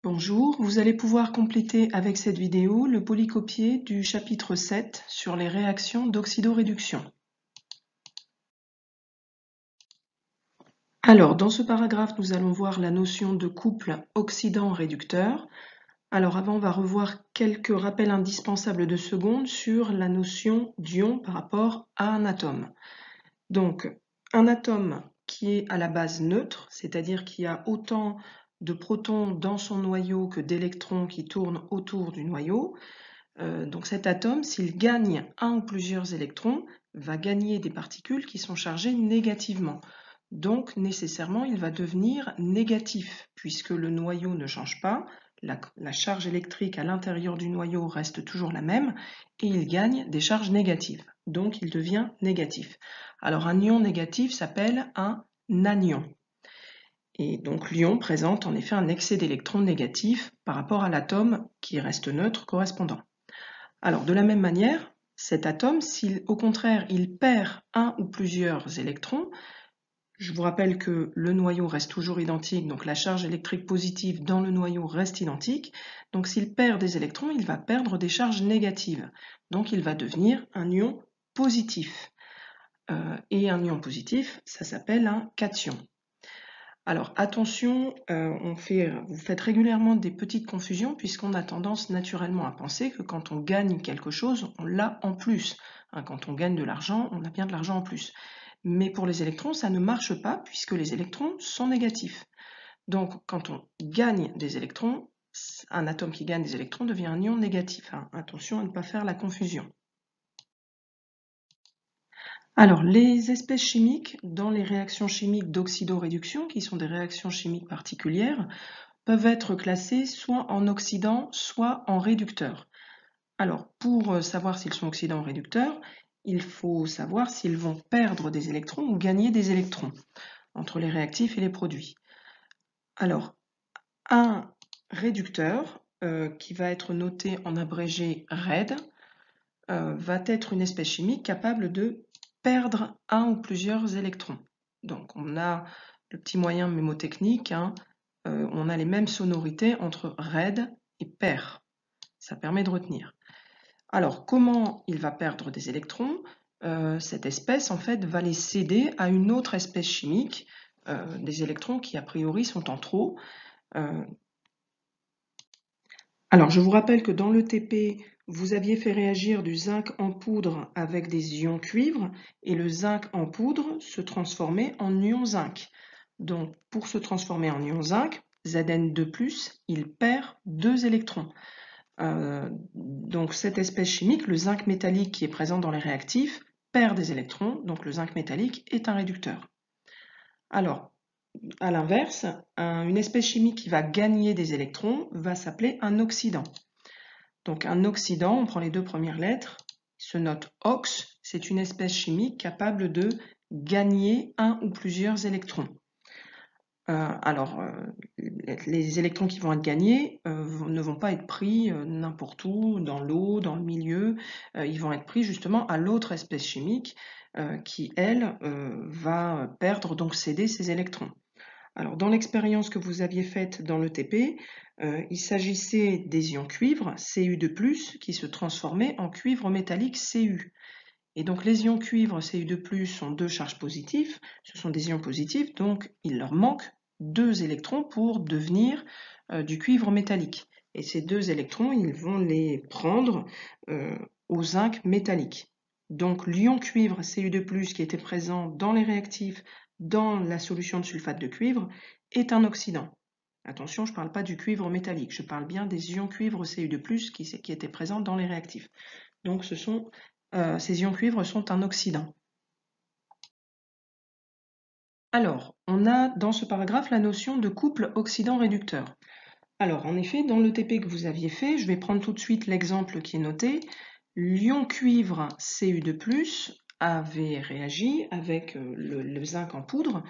Bonjour, vous allez pouvoir compléter avec cette vidéo le polycopié du chapitre 7 sur les réactions d'oxydoréduction. Alors, dans ce paragraphe, nous allons voir la notion de couple oxydant-réducteur. Alors avant, on va revoir quelques rappels indispensables de seconde sur la notion d'ion par rapport à un atome. Donc, un atome qui est à la base neutre, c'est-à-dire qui a autant de protons dans son noyau que d'électrons qui tournent autour du noyau. Donc cet atome, s'il gagne un ou plusieurs électrons, va gagner des particules qui sont chargées négativement. Donc nécessairement, il va devenir négatif, puisque le noyau ne change pas, la charge électrique à l'intérieur du noyau reste toujours la même, et il gagne des charges négatives. Donc il devient négatif. Alors un ion négatif s'appelle un anion. Et donc l'ion présente en effet un excès d'électrons négatifs par rapport à l'atome qui reste neutre correspondant. Alors de la même manière, cet atome, si au contraire il perd un ou plusieurs électrons, je vous rappelle que le noyau reste toujours identique, donc la charge électrique positive dans le noyau reste identique, donc s'il perd des électrons, il va perdre des charges négatives, donc il va devenir un ion positif. Et un ion positif, ça s'appelle un cation. Alors attention, vous faites régulièrement des petites confusions puisqu'on a tendance naturellement à penser que quand on gagne quelque chose, on l'a en plus. Quand on gagne de l'argent, on a bien de l'argent en plus. Mais pour les électrons, ça ne marche pas puisque les électrons sont négatifs. Donc quand on gagne des électrons, un atome qui gagne des électrons devient un ion négatif. Attention à ne pas faire la confusion. Alors, les espèces chimiques dans les réactions chimiques d'oxydoréduction, qui sont des réactions chimiques particulières, peuvent être classées soit en oxydants, soit en réducteurs. Alors, pour savoir s'ils sont oxydants ou réducteurs, il faut savoir s'ils vont perdre des électrons ou gagner des électrons entre les réactifs et les produits. Alors, un réducteur, qui va être noté en abrégé RED, va être une espèce chimique capable de perdre un ou plusieurs électrons. Donc on a le petit moyen mémotechnique, on a les mêmes sonorités entre RED et pair. Ça permet de retenir. Alors comment il va perdre des électrons? Cette espèce en fait va les céder à une autre espèce chimique, des électrons qui a priori sont en trop. Alors je vous rappelle que dans le TP, vous aviez fait réagir du zinc en poudre avec des ions cuivre et le zinc en poudre se transformait en ion zinc. Donc pour se transformer en ion zinc, Zn2+, il perd 2 électrons. Donc cette espèce chimique, le zinc métallique qui est présent dans les réactifs, perd des électrons, donc le zinc métallique est un réducteur. Alors, à l'inverse, une espèce chimique qui va gagner des électrons va s'appeler un oxydant. Donc un oxydant, on prend les deux premières lettres, il se note ox, c'est une espèce chimique capable de gagner un ou plusieurs électrons. Les électrons qui vont être gagnés ne vont pas être pris n'importe où, dans l'eau, dans le milieu, ils vont être pris justement à l'autre espèce chimique qui, elle, va perdre, donc céder ses électrons. Alors, dans l'expérience que vous aviez faite dans le TP, il s'agissait des ions cuivre, Cu2+, qui se transformaient en cuivre métallique Cu. Et donc les ions cuivre Cu2+, ont deux charges positives, ce sont des ions positifs, donc il leur manque 2 électrons pour devenir du cuivre métallique. Et ces 2 électrons, ils vont les prendre au zinc métallique. Donc l'ion cuivre Cu2+, qui était présent dans les réactifs, dans la solution de sulfate de cuivre, est un oxydant. Attention, je ne parle pas du cuivre métallique, je parle bien des ions cuivre Cu2+, qui étaient présents dans les réactifs. Donc ces ions cuivre sont un oxydant. Alors, on a dans ce paragraphe la notion de couple oxydant-réducteur. Alors, en effet, dans le TP que vous aviez fait, je vais prendre tout de suite l'exemple qui est noté. L'ion cuivre Cu2+, avait réagi avec le zinc en poudre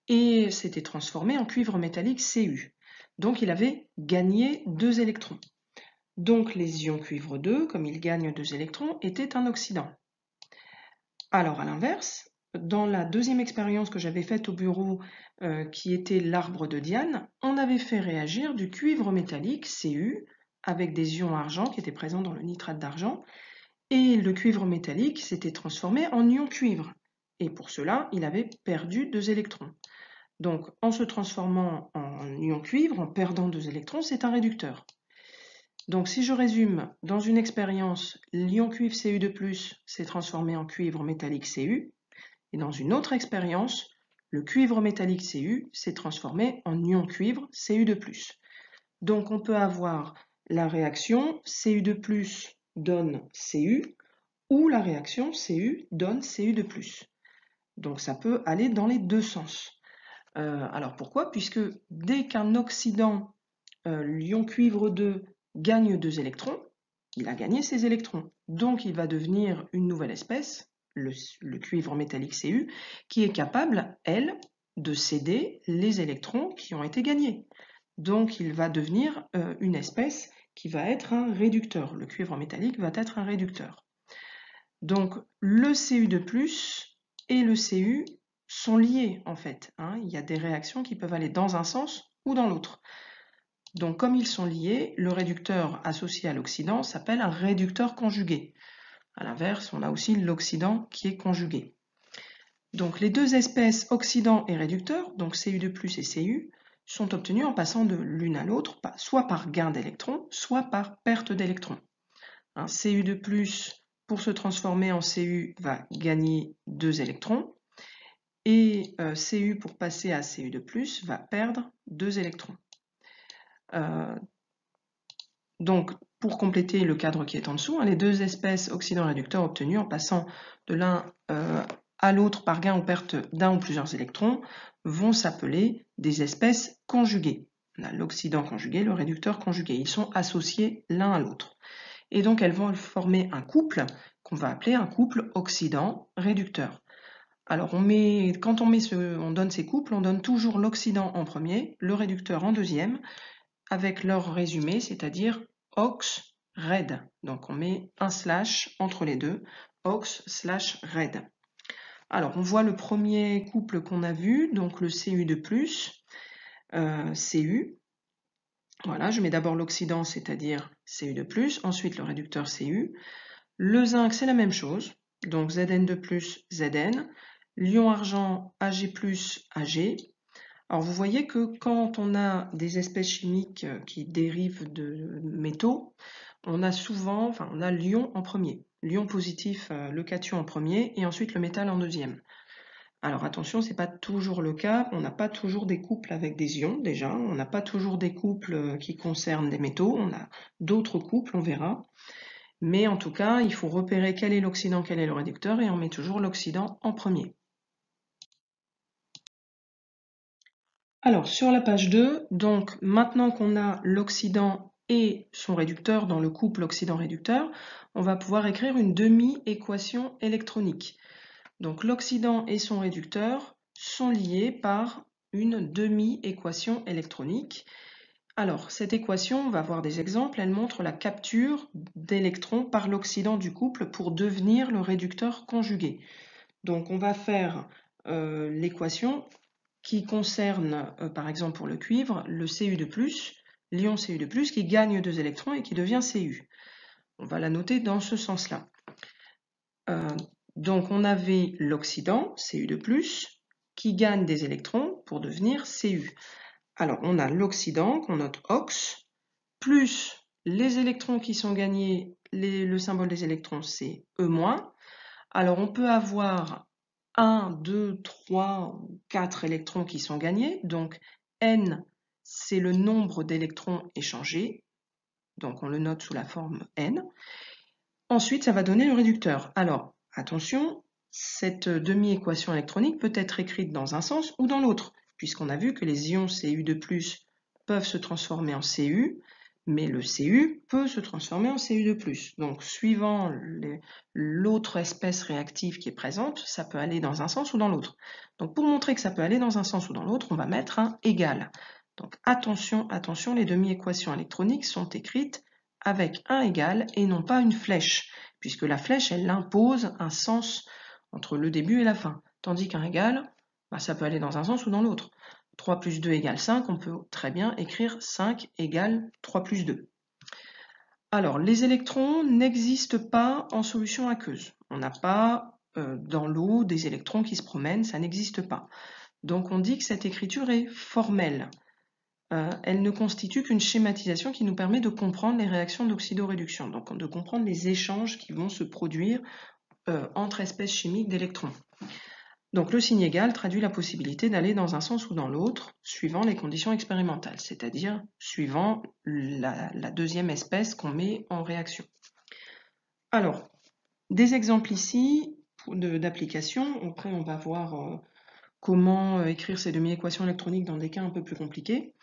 et s'était transformé en cuivre métallique Cu. Donc, il avait gagné 2 électrons. Donc, les ions cuivre 2, comme ils gagnent 2 électrons, étaient un oxydant. Alors, à l'inverse, dans la deuxième expérience que j'avais faite au bureau, qui était l'arbre de Diane, on avait fait réagir du cuivre métallique, Cu, avec des ions argent qui étaient présents dans le nitrate d'argent, et le cuivre métallique s'était transformé en ion cuivre. Et pour cela, il avait perdu 2 électrons. Donc, en se transformant en ion cuivre, en perdant 2 électrons, c'est un réducteur. Donc, si je résume, dans une expérience, l'ion cuivre Cu2+, s'est transformé en cuivre métallique Cu, et dans une autre expérience, le cuivre métallique Cu s'est transformé en ion cuivre Cu2+. Donc, on peut avoir la réaction Cu2+ donne Cu, ou la réaction Cu donne Cu2+. Donc, ça peut aller dans les deux sens. Alors pourquoi? Puisque dès qu'un oxydant, l'ion cuivre 2, gagne 2 électrons, il a gagné ses électrons. Donc il va devenir une nouvelle espèce, le cuivre métallique Cu, qui est capable, elle, de céder les électrons qui ont été gagnés. Donc il va devenir une espèce qui va être un réducteur. Le cuivre métallique va être un réducteur. Donc le Cu2+ et le Cu sont liés en fait. Il y a des réactions qui peuvent aller dans un sens ou dans l'autre. Donc comme ils sont liés, le réducteur associé à l'oxydant s'appelle un réducteur conjugué. À l'inverse, on a aussi l'oxydant qui est conjugué. Donc les deux espèces oxydant et réducteur, donc Cu2+ et Cu, sont obtenues en passant de l'une à l'autre, soit par gain d'électrons, soit par perte d'électrons. Cu2+, pour se transformer en Cu, va gagner 2 électrons. Et Cu, pour passer à Cu2+, va perdre 2 électrons. Donc, pour compléter le cadre qui est en dessous, les deux espèces oxydant-réducteurs obtenues en passant de l'un à l'autre par gain ou perte d'un ou plusieurs électrons vont s'appeler des espèces conjuguées. On a l'oxydant conjugué, le réducteur conjugué. Ils sont associés l'un à l'autre. Et donc, elles vont former un couple qu'on va appeler un couple oxydant-réducteur. Alors, quand on donne ces couples, on donne toujours l'oxydant en premier, le réducteur en deuxième, avec leur résumé, c'est-à-dire ox-red. Donc, on met un slash entre les deux, ox/red. Alors, on voit le premier couple qu'on a vu, donc le Cu2+, Cu. Voilà, je mets d'abord l'oxydant, c'est-à-dire Cu2+, ensuite le réducteur Cu. Le zinc, c'est la même chose, donc Zn2+, Zn. L'ion argent, Ag+, Ag. Alors vous voyez que quand on a des espèces chimiques qui dérivent de métaux, on a l'ion en premier. L'ion positif, le cation en premier, et ensuite le métal en deuxième. Alors attention, ce n'est pas toujours le cas, on n'a pas toujours des couples avec des ions déjà, on n'a pas toujours des couples qui concernent des métaux, on a d'autres couples, on verra. Mais en tout cas, il faut repérer quel est l'oxydant, quel est le réducteur, et on met toujours l'oxydant en premier. Alors, sur la page 2, donc maintenant qu'on a l'oxydant et son réducteur dans le couple oxydant-réducteur, on va pouvoir écrire une demi-équation électronique. Donc l'oxydant et son réducteur sont liés par une demi-équation électronique. Alors, cette équation, on va voir des exemples, elle montre la capture d'électrons par l'oxydant du couple pour devenir le réducteur conjugué. Donc, on va faire l'équation qui concerne, par exemple pour le cuivre, le Cu2+, l'ion Cu2+, qui gagne 2 électrons et qui devient Cu. On va la noter dans ce sens-là. Donc, on avait l'oxydant, Cu2+, qui gagne des électrons pour devenir Cu. Alors, on a l'oxydant, qu'on note OX, plus les électrons qui sont gagnés, le symbole des électrons, c'est E-. Alors, on peut avoir 1, 2, 3 ou 4 électrons qui sont gagnés. Donc, N, c'est le nombre d'électrons échangés. Donc, on le note sous la forme N. Ensuite, ça va donner le réducteur. Alors, attention, cette demi-équation électronique peut être écrite dans un sens ou dans l'autre, puisqu'on a vu que les ions Cu2+ peuvent se transformer en Cu, mais le Cu peut se transformer en Cu2+. Donc, suivant l'autre espèce réactive qui est présente, ça peut aller dans un sens ou dans l'autre. Donc, pour montrer que ça peut aller dans un sens ou dans l'autre, on va mettre un égal. Donc, attention, attention, les demi-équations électroniques sont écrites avec un égal et non pas une flèche, puisque la flèche, elle impose un sens entre le début et la fin. tandis qu'un égal, ça peut aller dans un sens ou dans l'autre. 3 plus 2 égale 5, on peut très bien écrire 5 égale 3 plus 2. Alors, les électrons n'existent pas en solution aqueuse. On n'a pas dans l'eau des électrons qui se promènent, ça n'existe pas. Donc on dit que cette écriture est formelle. Elle ne constitue qu'une schématisation qui nous permet de comprendre les réactions d'oxydoréduction, donc de comprendre les échanges qui vont se produire entre espèces chimiques d'électrons. Donc le signe égal traduit la possibilité d'aller dans un sens ou dans l'autre, suivant les conditions expérimentales, c'est-à-dire suivant la deuxième espèce qu'on met en réaction. Alors, des exemples ici d'application. Après, on va voir comment écrire ces demi-équations électroniques dans des cas un peu plus compliqués.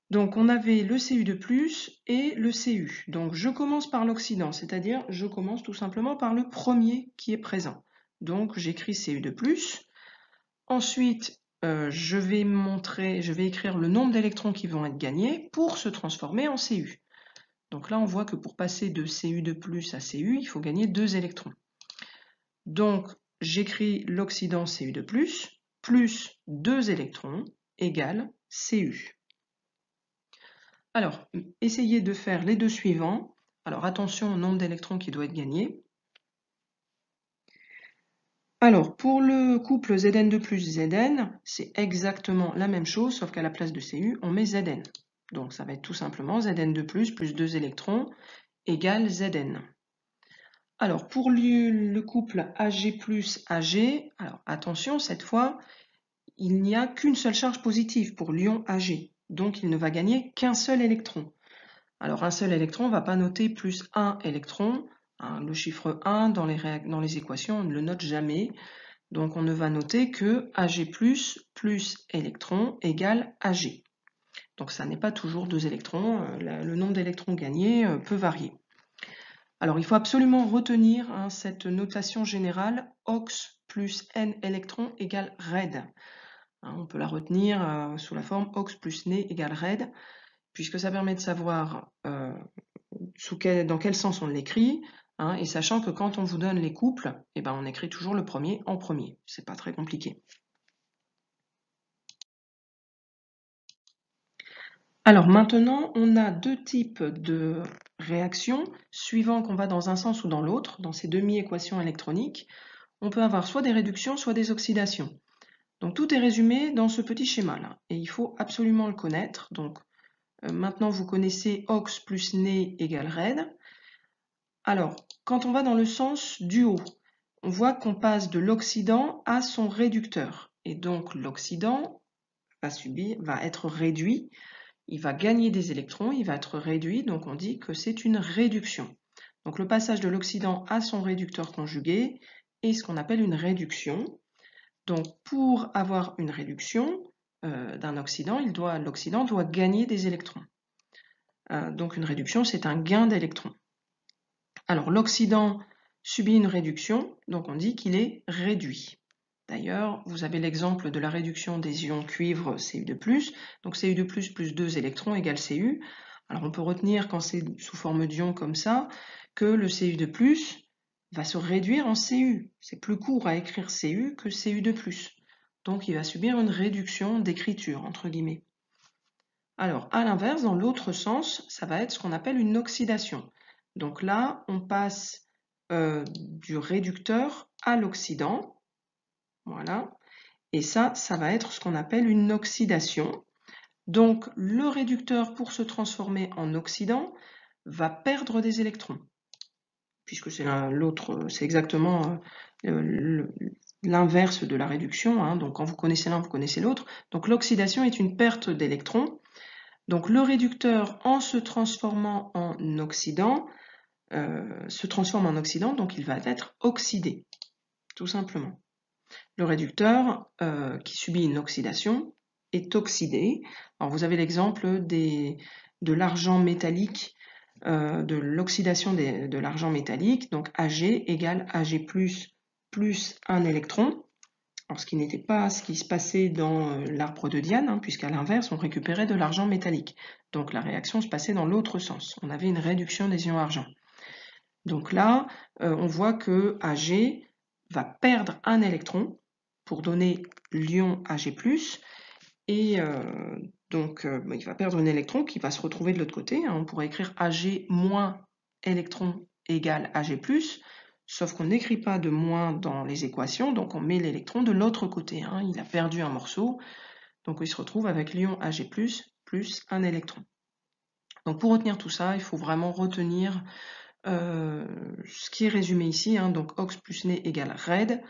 Donc on avait le Cu2+, et le Cu. Donc je commence par l'oxydant, c'est-à-dire je commence tout simplement par le premier qui est présent. Donc j'écris Cu2+. Ensuite, je vais écrire le nombre d'électrons qui vont être gagnés pour se transformer en Cu. Donc là, on voit que pour passer de Cu2+ à Cu, il faut gagner 2 électrons. Donc j'écris l'oxydant Cu2+, plus 2 électrons égale Cu. Alors, essayez de faire les deux suivants. Alors, attention au nombre d'électrons qui doit être gagné. Alors, pour le couple Zn2 plus Zn, c'est exactement la même chose, sauf qu'à la place de Cu, on met Zn. Donc, ça va être tout simplement Zn2 plus 2 électrons égale Zn. Alors, pour le couple Ag plus Ag, alors attention, cette fois, il n'y a qu'une seule charge positive pour l'ion Ag. Donc, il ne va gagner qu'un seul électron. Alors, un seul électron, on ne va pas noter plus 1 électron. Le chiffre 1 dans les équations, on ne le note jamais. Donc, on ne va noter que Ag+, plus électron égale Ag. Donc, ça n'est pas toujours 2 électrons. Le nombre d'électrons gagnés peut varier. Alors, il faut absolument retenir cette notation générale, OX plus N électrons égale RED. On peut la retenir sous la forme OX plus N égale RED, puisque ça permet de savoir dans quel sens on l'écrit, et sachant que quand on vous donne les couples, on écrit toujours le premier en premier. C'est pas très compliqué. Alors maintenant, on a deux types de réactions, suivant qu'on va dans un sens ou dans l'autre, dans ces demi-équations électroniques. On peut avoir soit des réductions, soit des oxydations. Donc tout est résumé dans ce petit schéma-là, et il faut absolument le connaître. Donc maintenant, vous connaissez OX plus N égale RED. Alors, quand on va dans le sens du haut, on voit qu'on passe de l'oxydant à son réducteur. Et donc l'oxydant va être réduit, il va gagner des électrons, il va être réduit, donc on dit que c'est une réduction. Donc le passage de l'oxydant à son réducteur conjugué est ce qu'on appelle une réduction. Donc pour avoir une réduction d'un oxydant, l'oxydant doit gagner des électrons. Donc une réduction, c'est un gain d'électrons. Alors l'oxydant subit une réduction, donc on dit qu'il est réduit. D'ailleurs, vous avez l'exemple de la réduction des ions cuivre Cu2+, donc Cu2+, plus 2 électrons égale Cu. Alors on peut retenir quand c'est sous forme d'ion comme ça, que le Cu2+, va se réduire en Cu. C'est plus court à écrire Cu que Cu2+. Donc il va subir une réduction d'écriture, entre guillemets. Alors à l'inverse, dans l'autre sens, ça va être ce qu'on appelle une oxydation. Donc là, on passe du réducteur à l'oxydant. Voilà. Et ça va être ce qu'on appelle une oxydation. Donc le réducteur, pour se transformer en oxydant, va perdre des électrons. Puisque c'est exactement l'inverse de la réduction. Donc quand vous connaissez l'un, vous connaissez l'autre. Donc l'oxydation est une perte d'électrons. Donc le réducteur, en se transformant en oxydant, se transforme en oxydant, donc il va être oxydé, tout simplement. Le réducteur qui subit une oxydation est oxydé. Alors vous avez l'exemple de l'argent métallique, de l'oxydation de l'argent métallique, donc Ag égale Ag plus 1 électron. Alors, ce qui n'était pas ce qui se passait dans l'arbre de Diane, puisqu'à l'inverse, on récupérait de l'argent métallique. Donc la réaction se passait dans l'autre sens. On avait une réduction des ions argent. Donc là, on voit que Ag va perdre un électron, pour donner l'ion Ag+, et donc il va perdre un électron qui va se retrouver de l'autre côté. On pourrait écrire Ag moins électron égale Ag+, sauf qu'on n'écrit pas de moins dans les équations, donc on met l'électron de l'autre côté. Il a perdu un morceau, donc il se retrouve avec l'ion Ag+, plus un électron. Donc pour retenir tout ça, il faut vraiment retenir ce qui est résumé ici, donc ox plus Ne égale Red.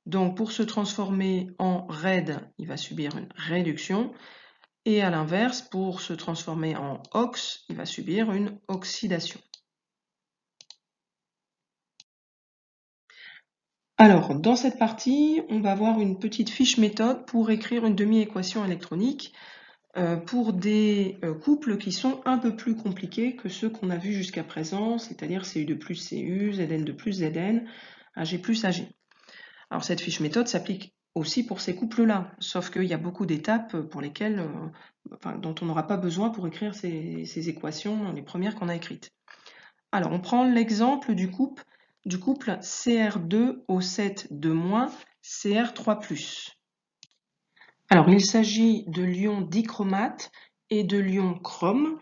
Donc pour se transformer en Red, il va subir une réduction, et à l'inverse, pour se transformer en ox, il va subir une oxydation. Alors, dans cette partie, on va voir une petite fiche méthode pour écrire une demi-équation électronique pour des couples qui sont un peu plus compliqués que ceux qu'on a vus jusqu'à présent, c'est-à-dire Cu2 plus Cu, Zn2 plus Zn, Ag plus Ag. Alors cette fiche méthode s'applique aussi pour ces couples-là, sauf qu'il y a beaucoup d'étapes pour lesquelles, dont on n'aura pas besoin pour écrire ces équations, les premières qu'on a écrites. Alors on prend l'exemple du couple Cr2O7 de- Cr3+. Alors, il s'agit de l'ion dichromate et de l'ion chrome.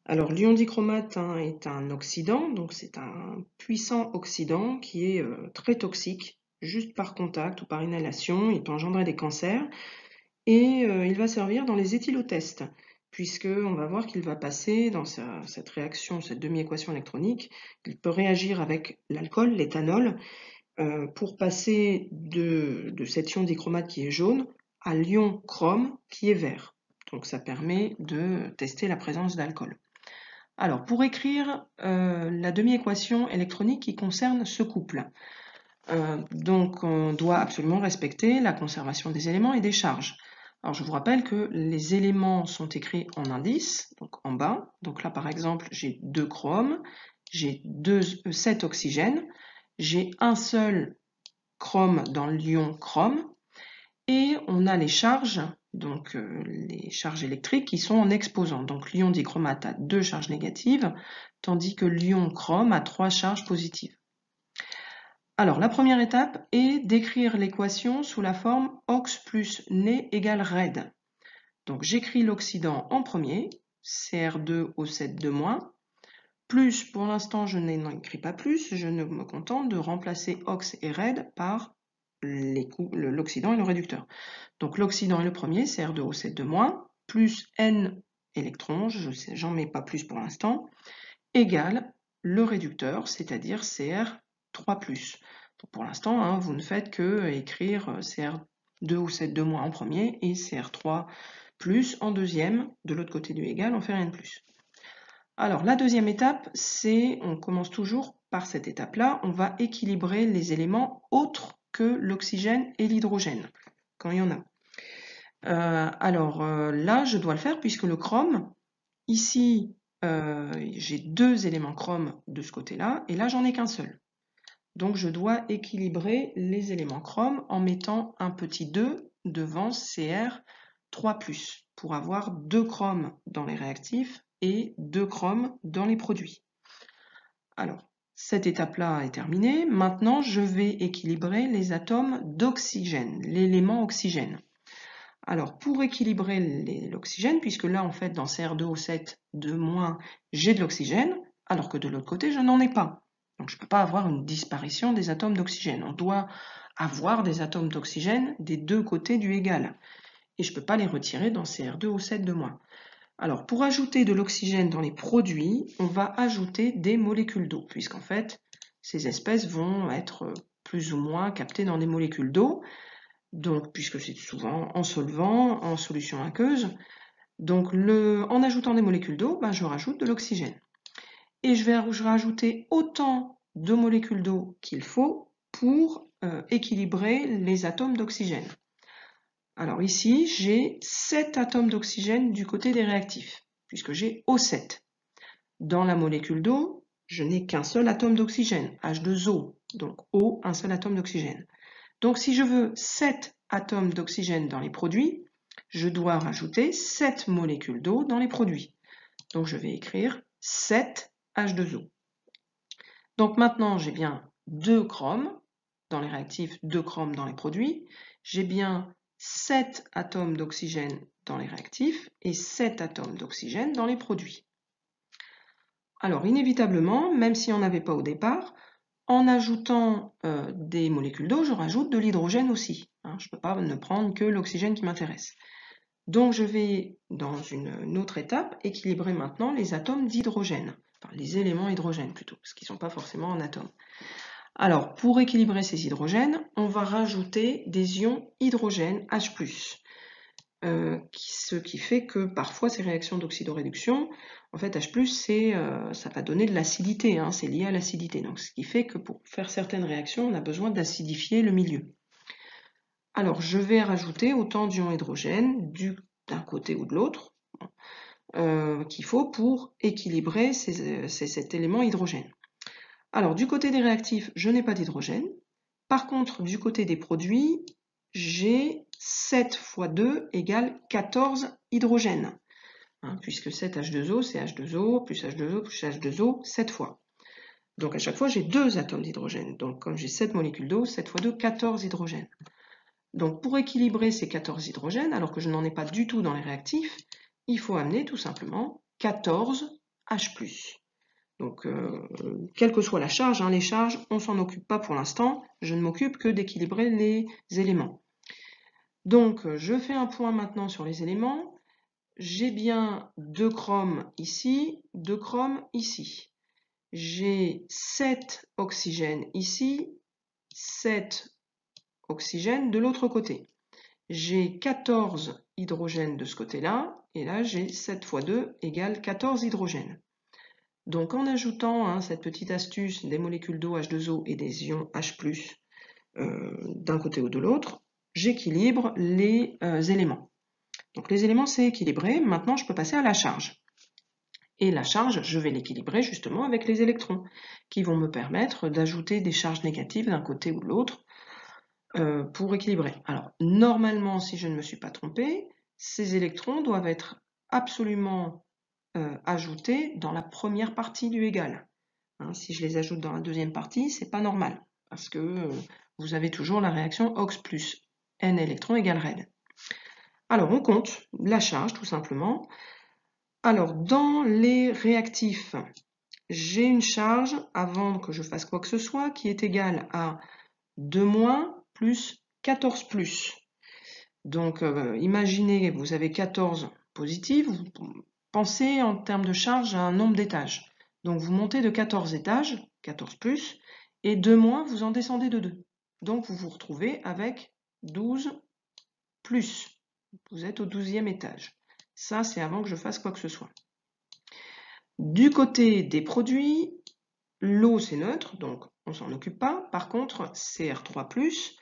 Alors, l'ion dichromate est un oxydant, donc c'est un puissant oxydant qui est très toxique, juste par contact ou par inhalation, il peut engendrer des cancers, et il va servir dans les éthylotests, puisqu'on va voir qu'il va passer dans cette réaction, cette demi-équation électronique, il peut réagir avec l'alcool, l'éthanol, pour passer de cet ion dichromate qui est jaune à l'ion chrome qui est vert. Donc ça permet de tester la présence d'alcool. Alors pour écrire la demi-équation électronique qui concerne ce couple, donc on doit absolument respecter la conservation des éléments et des charges. Alors je vous rappelle que les éléments sont écrits en indice, donc en bas. Donc là par exemple j'ai 2 chromes, j'ai 7 oxygènes, j'ai un seul chrome dans l'ion chrome, et on a les charges, donc les charges électriques qui sont en exposant. Donc l'ion dichromate a 2 charges négatives, tandis que l'ion chrome a 3 charges positives. Alors la première étape est d'écrire l'équation sous la forme ox plus Ne égale Red. Donc j'écris l'oxydant en premier, Cr2O7 de-, plus, pour l'instant je n'écris pas plus, je ne me contente de remplacer ox et Red par l'oxydant et le réducteur. Donc l'oxydant est le premier, Cr2O7 de-, plus N électrons, j'en mets pas plus pour l'instant, égale le réducteur, c'est-à-dire Cr3+. Donc pour l'instant, vous ne faites que écrire Cr2O7 de- en premier et Cr3+ en deuxième, de l'autre côté du égal, on fait rien de plus. Alors la deuxième étape, on commence toujours par cette étape-là, on va équilibrer les éléments autres que l'oxygène et l'hydrogène, quand il y en a. Là, je dois le faire puisque le chrome, ici, j'ai 2 éléments chrome de ce côté-là, et là, j'en ai qu'un seul. Donc, je dois équilibrer les éléments chrome en mettant un petit 2 devant Cr3+, pour avoir 2 chromes dans les réactifs et 2 chromes dans les produits. Alors, cette étape-là est terminée. Maintenant, je vais équilibrer les atomes d'oxygène, l'élément oxygène. Alors, pour équilibrer l'oxygène, puisque là, en fait, dans Cr2O7 de-, j'ai de l'oxygène, alors que de l'autre côté, je n'en ai pas. Donc, je ne peux pas avoir une disparition des atomes d'oxygène. On doit avoir des atomes d'oxygène des deux côtés du égal. Et je ne peux pas les retirer dans Cr2O7 de-. Alors, pour ajouter de l'oxygène dans les produits, on va ajouter des molécules d'eau, puisqu'en fait, ces espèces vont être plus ou moins captées dans des molécules d'eau, donc puisque c'est souvent en solvant, en solution aqueuse. Donc, en ajoutant des molécules d'eau, je rajoute de l'oxygène. Et je vais rajouter autant de molécules d'eau qu'il faut pour équilibrer les atomes d'oxygène. Alors ici, j'ai 7 atomes d'oxygène du côté des réactifs, puisque j'ai O7. Dans la molécule d'eau, je n'ai qu'un seul atome d'oxygène, H2O, donc O, un seul atome d'oxygène. Donc si je veux 7 atomes d'oxygène dans les produits, je dois rajouter 7 molécules d'eau dans les produits. Donc je vais écrire 7 H2O. Donc maintenant, j'ai bien 2 chromes, dans les réactifs, 2 chrome dans les produits. J'ai bien 7 atomes d'oxygène dans les réactifs et 7 atomes d'oxygène dans les produits. Alors, inévitablement, même si on n'avait pas au départ, en ajoutant des molécules d'eau, je rajoute de l'hydrogène aussi. Hein, je ne peux pas ne prendre que l'oxygène qui m'intéresse. Donc, je vais, dans une autre étape, équilibrer maintenant les atomes d'hydrogène. Enfin, les éléments hydrogène plutôt, parce qu'ils ne sont pas forcément en atomes. Alors, pour équilibrer ces hydrogènes, on va rajouter des ions hydrogène H+. Ce qui fait que parfois ces réactions d'oxydoréduction, en fait H+, ça va donner de l'acidité, hein, c'est lié à l'acidité. Donc ce qui fait que pour faire certaines réactions, on a besoin d'acidifier le milieu. Alors je vais rajouter autant d'ions hydrogène d'un côté ou de l'autre qu'il faut pour équilibrer cet élément hydrogène. Alors du côté des réactifs, je n'ai pas d'hydrogène. Par contre, du côté des produits, j'ai 7 fois 2 égale 14 hydrogènes, hein, puisque 7H2O, c'est H2O, plus H2O, plus H2O, 7 fois. Donc à chaque fois, j'ai 2 atomes d'hydrogène. Donc comme j'ai 7 molécules d'eau, 7 fois 2, 14 hydrogènes. Donc pour équilibrer ces 14 hydrogènes, alors que je n'en ai pas du tout dans les réactifs, il faut amener tout simplement 14 H+. Donc, quelle que soit la charge, hein, les charges, on ne s'en occupe pas pour l'instant, je ne m'occupe que d'équilibrer les éléments. Donc, je fais un point maintenant sur les éléments. J'ai bien 2 chromes ici, 2 chromes ici. J'ai 7 oxygènes ici, 7 oxygènes de l'autre côté. J'ai 14 hydrogènes de ce côté-là, et là j'ai 7 fois 2 égale 14 hydrogènes. Donc en ajoutant cette petite astuce des molécules d'eau H2O et des ions H+, d'un côté ou de l'autre, j'équilibre les éléments. Donc les éléments c'est équilibré, maintenant je peux passer à la charge. Et la charge, je vais l'équilibrer justement avec les électrons, qui vont me permettre d'ajouter des charges négatives d'un côté ou de l'autre pour équilibrer. Alors normalement, si je ne me suis pas trompée, ces électrons doivent être absolument ajoutés dans la première partie du égal. Hein, si je les ajoute dans la deuxième partie, c'est pas normal, parce que vous avez toujours la réaction OX plus N électrons égale RED. Alors on compte la charge tout simplement. Alors dans les réactifs, j'ai une charge, avant que je fasse quoi que ce soit, qui est égale à 2- plus 14 plus. Donc imaginez, vous avez 14 positifs, vous pensez en termes de charge à un nombre d'étages. Donc vous montez de 14 étages, 14 plus, et 2- vous en descendez de 2. Donc vous vous retrouvez avec 12 plus. Vous êtes au 12e étage. Ça, c'est avant que je fasse quoi que ce soit. Du côté des produits, l'eau c'est neutre, donc on s'en occupe pas. Par contre, Cr3+,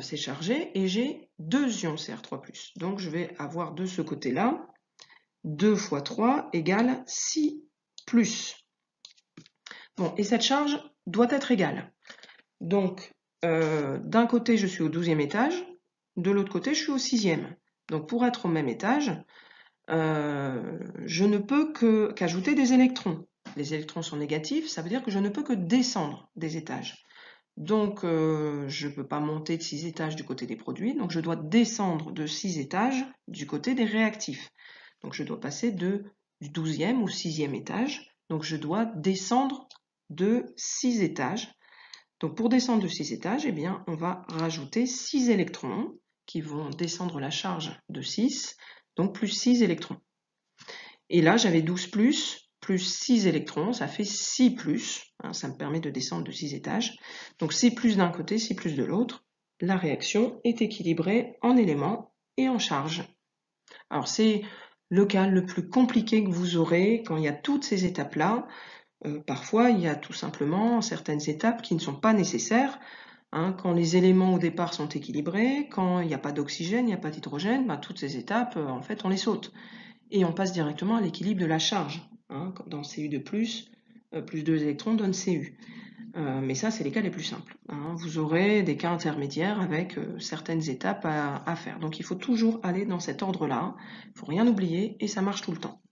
c'est chargé, et j'ai 2 ions Cr3+. Donc je vais avoir de ce côté-là 2 fois 3 égale 6 plus. Bon, et cette charge doit être égale. Donc, d'un côté, je suis au 12e étage, de l'autre côté, je suis au 6e. Donc, pour être au même étage, je ne peux qu'ajouter des électrons. Les électrons sont négatifs, ça veut dire que je ne peux que descendre des étages. Donc, je ne peux pas monter de 6 étages du côté des produits, donc je dois descendre de 6 étages du côté des réactifs. Donc je dois passer du 12e ou 6e étage, donc je dois descendre de 6 étages. Donc pour descendre de 6 étages, eh bien, on va rajouter 6 électrons qui vont descendre la charge de 6, donc plus 6 électrons. Et là, j'avais 12 plus 6 électrons, ça fait 6 plus, hein, ça me permet de descendre de 6 étages. Donc 6 plus d'un côté, 6 plus de l'autre. La réaction est équilibrée en éléments et en charge. Alors c'est le cas le plus compliqué que vous aurez quand il y a toutes ces étapes-là. Parfois, il y a tout simplement certaines étapes qui ne sont pas nécessaires. Hein, quand les éléments au départ sont équilibrés, quand il n'y a pas d'oxygène, il n'y a pas d'hydrogène, ben, toutes ces étapes, en fait, on les saute. Et on passe directement à l'équilibre de la charge. Hein, dans Cu2+, plus 2 électrons donne Cu. Mais ça, c'est les cas les plus simples. Hein. Vous aurez des cas intermédiaires avec certaines étapes à faire. Donc il faut toujours aller dans cet ordre-là. Il ne faut rien oublier et ça marche tout le temps.